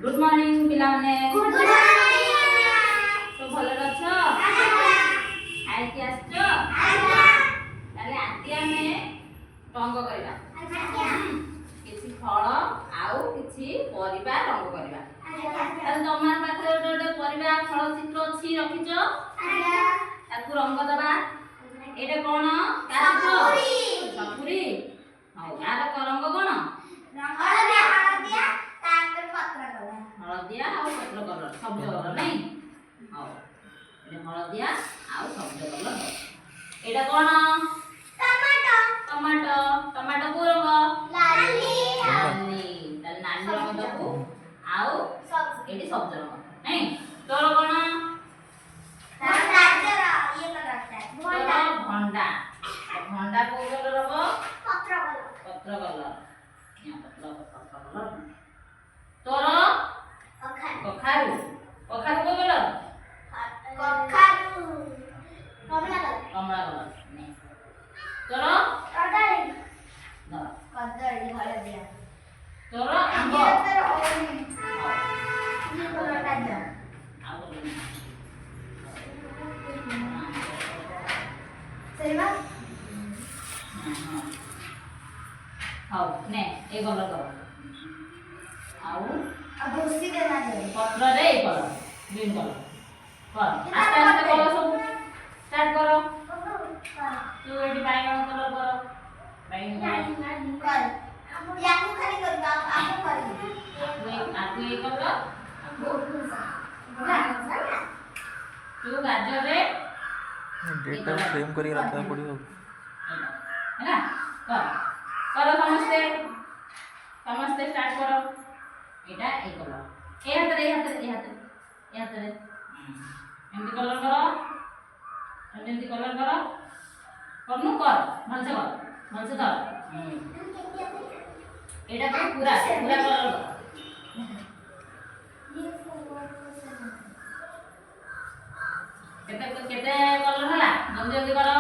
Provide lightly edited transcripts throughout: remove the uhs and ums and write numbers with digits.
good morning पिलाने good morning तो भले अछ आई के आछो ताले आती आमे रंग करबा किछि फल आउ किछि परिबा रंग करबा ताले तमार पाखरे ओटे परिबा फल चित्र अछि रखिजो ताकू रंग दबा एटा कोन का चित्र सपुरी हाउ यार रंग कोन हळदिया तापर पत्र कलर हळदिया आउ पत्र कलर सबज कलर नै हाउ ए हळदिया आउ सबज कलर एटा कोन टमाटो टमाटो टमाटो को रंग लाली नाली ताले नाली रंग दबु आउ सब एटी सबज रंग नै तोर कोन गाजर ये कलर है भंडा भंडा भंडा को कलर रंग पत्र कलर या पत्र कलर तोर कखारू कखारू को कलर कखारू कमला कलर नै तोर कदली न कदली हळदिया तोर आंब ये कलर गाजर सेवा हाउ ने ए कलर करो आउ अब उसी देना दे पत्र रे कलर ग्रीन कलर कर आस्ते आस्ते करो सब स्टार्ट करो तू एडी बाइगण कलर करो बाइगण कर याकू खाली कर आपको कर आकु ए कलर तू गाजर रे डेटा फ्रेम करी रखा पड़ियो है ना करो समझते समझते स्टार्ट करो एटा ए कलर ए हाथ रे एंती कलर करो एंती कलर करो करनु कर भल से कर एटा तो पूरा कलर करो केते कलर हला जल्दी जल्दी करो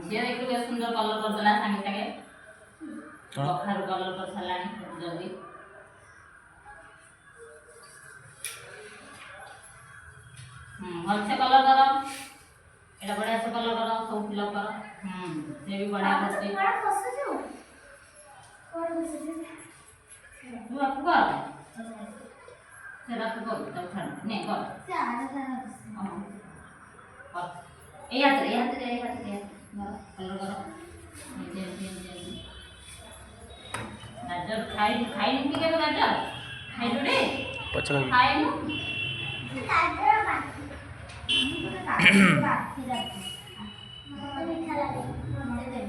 झील एक सुंदर कलर कर देला संगे संगे कखारू कलर कर छलानी जल्दी भल से कलर करो एटा बढ़िया से कलर करो सब फिलअप करो से भी बढ़िया करते बड़ा फस जो और बस तू आपको कर सेरा तू कर तब खान ने कर से आधा सारा कर ए हाथ कलर करो गाजर खाई नहीं के गाजर खाई रे पचला खाई गाजर बात मीठा लगे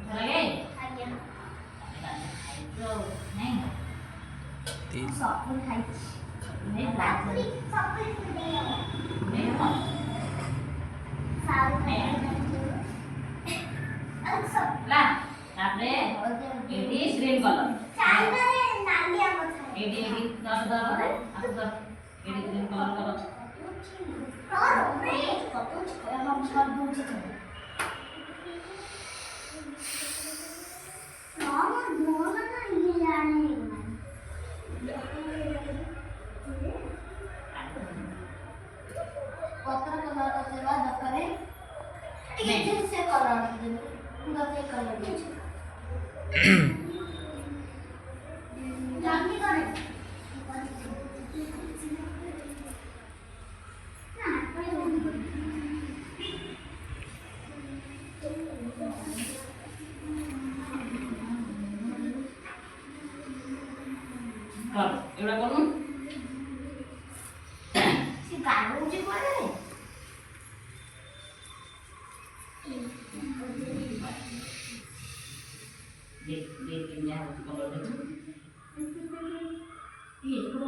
लगे आज्ञा तो नहीं तीन सब खाई नहीं सापुरी सापुरी नहीं हो सारू अब सब ला तापरे एडी ग्रीन कलर चाइना रे नालिया मत एडी दर एडी ग्रीन कलर करो और रे कुछ हम सब दूर से मामा दोनों ना ये जाने पत्र कलर का सेवा दकरे ये से कलर पूरा से कलर जानती करे कर एवढा करून सी गालो जे कोणे देख इंडिया कलर ये करो